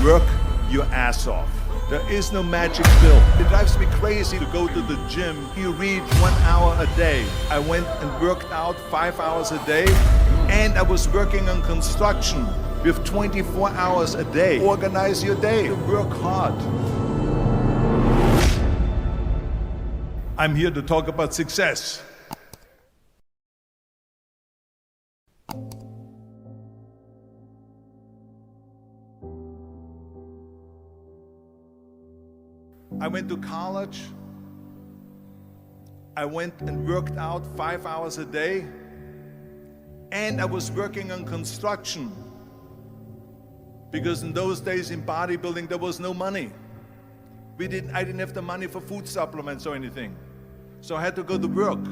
Work your ass off. There is no magic pill. It drives me crazy to go to the gym. You read 1 hour a day. I went and worked out 5 hours a day, and I was working on construction with 24 hours a day. Organize your day. Work hard. I'm here to talk about success. I went to college. I went and worked out 5 hours a day, and I was working on construction, because in those days in bodybuilding there was no money. I didn't have the money for food supplements or anything, so I had to go to work.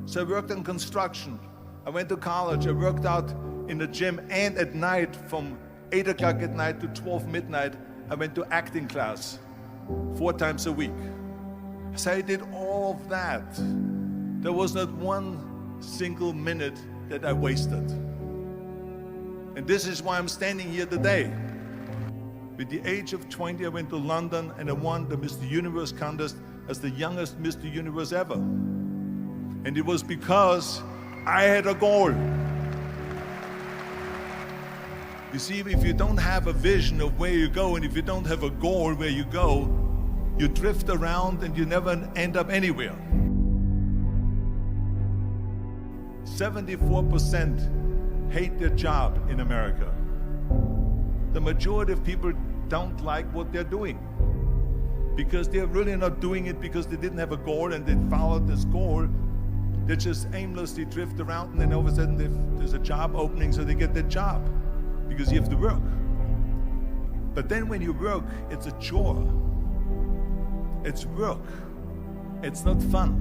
So I worked on construction. I went to college. I worked out in the gym, and at night from 8 o'clock at night to 12 midnight I went to acting class 4 times a week. So I did all of that. There was not one single minute that I wasted. And this is why I'm standing here today. With the age of 20, I went to London and I won the Mr. Universe contest as the youngest Mr. Universe ever. And it was because I had a goal. You see, if you don't have a vision of where you go, and if you don't have a goal where you go, you drift around and you never end up anywhere. 74% hate their job in America. The majority of people don't like what they're doing, because they're really not doing it because they didn't have a goal and they followed this goal. They just aimlessly drift around, and then all of a sudden there's a job opening, so they get that job because you have to work. But then when you work, it's a chore. It's work. It's not fun.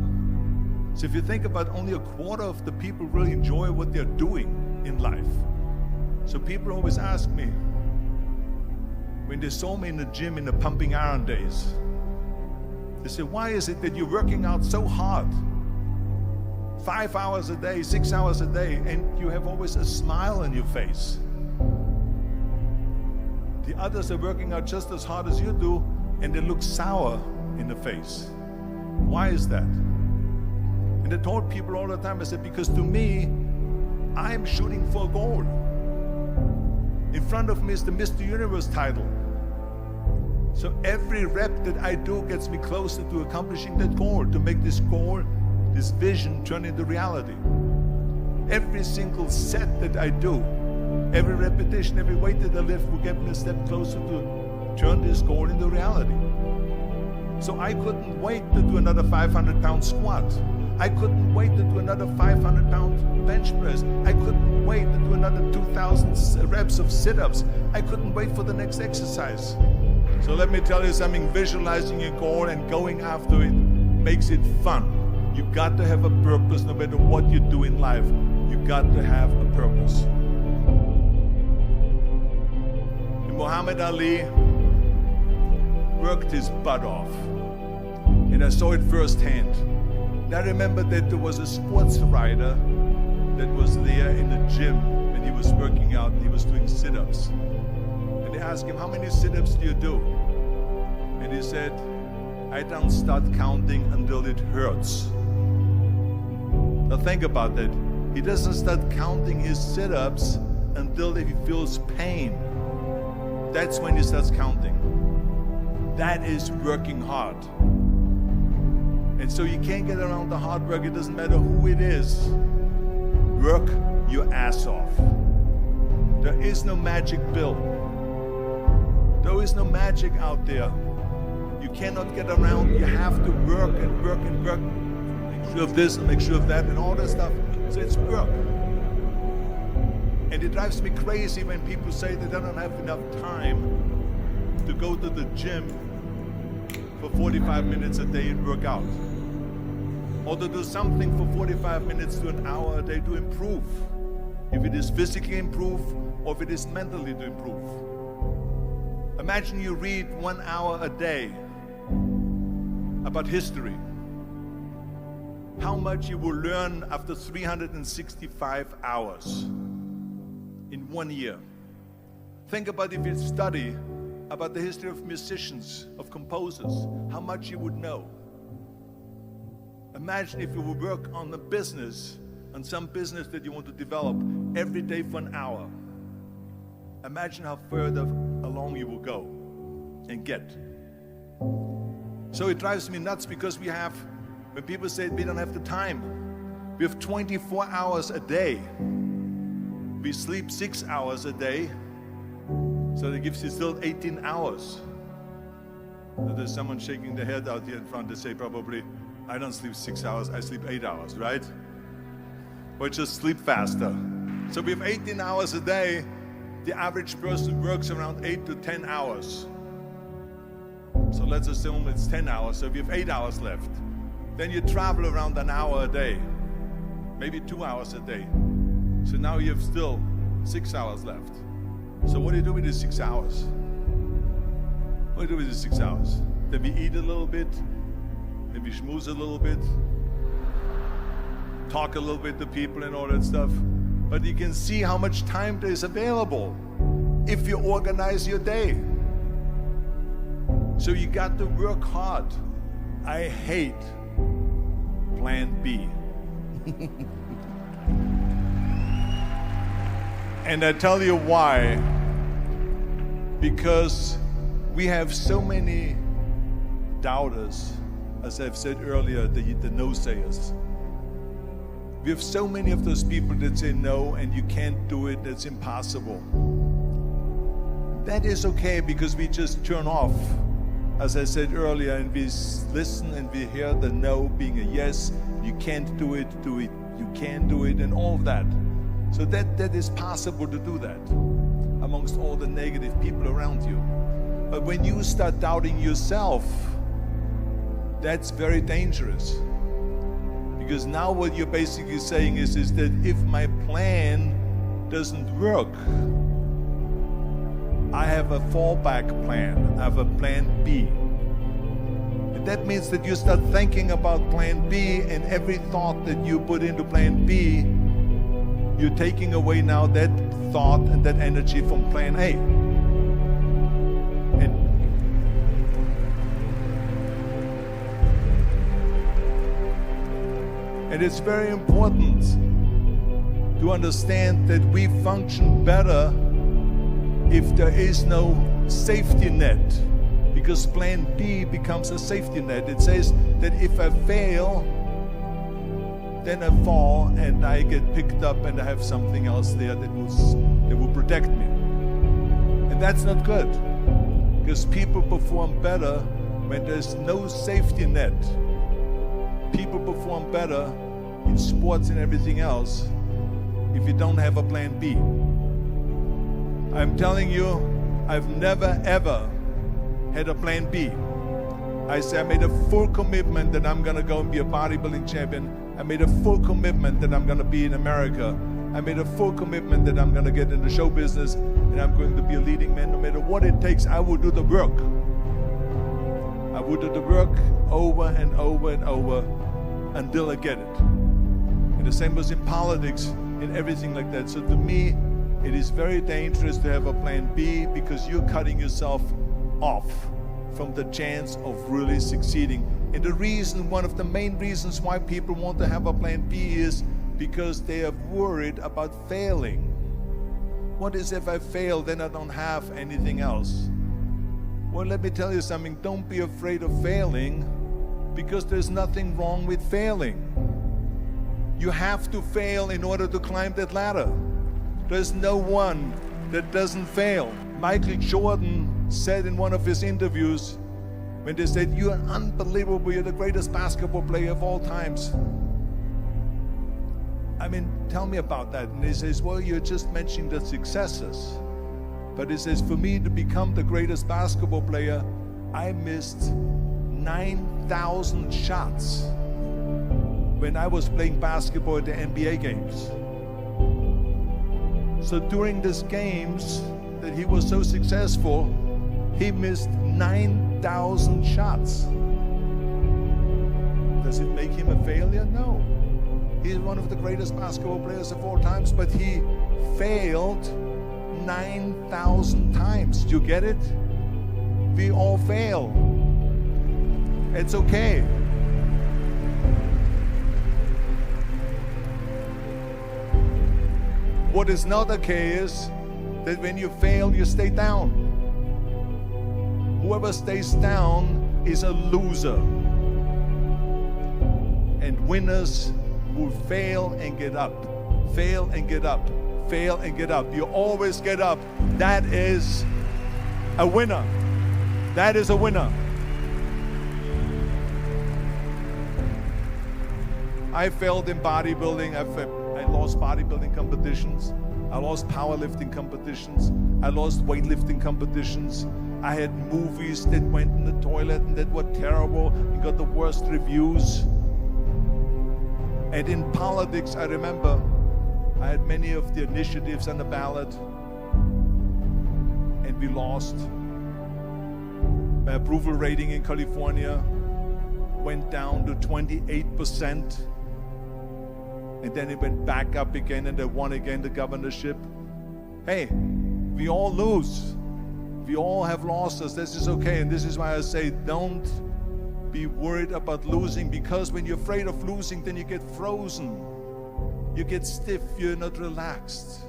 So if you think about, only a quarter of the people really enjoy what they're doing in life. So people always ask me, when they saw me in the gym in the pumping iron days, they say, why is it that you're working out so hard? 5 hours a day, 6 hours a day, and you have always a smile on your face. The others are working out just as hard as you do, and they look sour in the face. Why is that? And I told people all the time, I said, because to me, I'm shooting for a goal. In front of me is the Mr. Universe title. So every rep that I do gets me closer to accomplishing that goal, to make this goal, this vision, turn into reality. Every single set that I do, every repetition, every weight that I lift will get me a step closer to turn this goal into reality. So I couldn't wait to do another 500-pound squat. I couldn't wait to do another 500-pound bench press. I couldn't wait to do another 2,000 reps of sit-ups. I couldn't wait for the next exercise. So let me tell you something, visualizing your goal and going after it makes it fun. You got to have a purpose. No matter what you do in life, you got to have a purpose. And Muhammad Ali worked his butt off, and I saw it firsthand. And I remember that there was a sports writer that was there in the gym when he was working out, and he was doing sit-ups. And they asked him, how many sit-ups do you do? And he said, I don't start counting until it hurts. Now think about that. He doesn't start counting his sit-ups until he feels pain. That's when he starts counting. That is working hard. And so you can't get around the hard work. It doesn't matter who it is. Work your ass off. There is no magic pill. There is no magic out there. You cannot get around. You have to work and work and work. Make sure of this and make sure of that and all that stuff. So it's work. And it drives me crazy when people say that they don't have enough time to go to the gym for 45 minutes a day and work out. Or to do something for 45 minutes to an hour a day to improve. If it is physically improve, or if it is mentally to improve. Imagine you read 1 hour a day about history. How much you will learn after 365 hours in 1 year. Think about if you study about the history of musicians, of composers, how much you would know. Imagine if you would work on a business, on some business that you want to develop every day for an hour. Imagine how further along you will go and get. So it drives me nuts because when people say we don't have the time, we have 24 hours a day. We sleep 6 hours a day, so that gives you still 18 hours. So there's someone shaking their head out here in front to say probably, I don't sleep 6 hours, I sleep 8 hours, right? Or just sleep faster. So we have 18 hours a day. The average person works around 8 to 10 hours. So let's assume it's 10 hours, so we have 8 hours left. Then you travel around an hour a day, maybe 2 hours a day. So now you have still 6 hours left. So what do you do with the 6 hours? What do you do with the 6 hours? Then we eat a little bit, then we schmooze a little bit, talk a little bit to people and all that stuff. But you can see how much time there is available if you organize your day. So you got to work hard. I hate plan B. And I tell you why. Because we have so many doubters, as I've said earlier, the no-sayers. We have so many of those people that say no and you can't do it, that's impossible. That is okay because we just turn off, as I said earlier, and we listen and we hear the no being a yes. You can't do it, you can do it, and all of that. So that is possible to do that amongst all the negative people around you. But when you start doubting yourself, that's very dangerous. Because now what you're basically saying is that if my plan doesn't work, I have a fallback plan, I have a plan B. And that means that you start thinking about plan B, and every thought that you put into plan B, you're taking away now that thought and that energy from plan A. And it's very important to understand that we function better if there is no safety net, because plan B becomes a safety net. It says that if I fail, then I fall and I get picked up and I have something else there that will protect me. And that's not good, because people perform better when there's no safety net. People perform better in sports and everything else if you don't have a plan B. I'm telling you, I've never ever had a plan B. I made a full commitment that I'm gonna go and be a bodybuilding champion. I made a full commitment that I'm gonna be in America. I made a full commitment that I'm gonna get in the show business and I'm going to be a leading man. No matter what it takes, I will do the work. I will do the work over and over and over until I get it. And the same was in politics and everything like that. So to me, it is very dangerous to have a plan B, because you're cutting yourself off from the chance of really succeeding. And the reason, one of the main reasons why people want to have a plan B is because they are worried about failing. What is if I fail, then I don't have anything else? Well, let me tell you something. Don't be afraid of failing, because there's nothing wrong with failing. You have to fail in order to climb that ladder. There's no one that doesn't fail. Michael Jordan said in one of his interviews, when they said, "You're unbelievable, you're the greatest basketball player of all times." I mean, tell me about that. And he says, well, you're just mentioning the successes. But he says, for me to become the greatest basketball player, I missed 9,000 shots when I was playing basketball at the NBA games. So during these games that he was so successful, he missed 9,000 shots. Does it make him a failure? No. He's one of the greatest basketball players of all times, but he failed 9,000 times. Do you get it? We all fail. It's okay. What is not okay is that when you fail, you stay down. Whoever stays down is a loser. And winners will fail and get up. Fail and get up. Fail and get up. You always get up. That is a winner. That is a winner. I failed in bodybuilding. I lost bodybuilding competitions. I lost powerlifting competitions. I lost weightlifting competitions. I had movies that went in the toilet and that were terrible and got the worst reviews. And in politics, I remember I had many of the initiatives on the ballot, and we lost. My approval rating in California went down to 28%. And then it went back up again, and they won again the governorship. Hey, we all lose. We all have losses. This is okay. And this is why I say don't be worried about losing, because when you're afraid of losing, then you get frozen. You get stiff. You're not relaxed.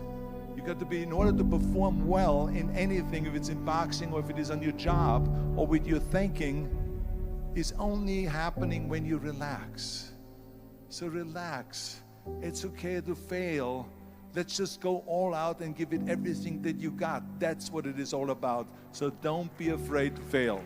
You got to be, in order to perform well in anything, if it's in boxing or if it is on your job or with your thinking, is only happening when you relax. So relax. It's okay to fail. Let's just go all out and give it everything that you got. That's what it is all about. So don't be afraid to fail.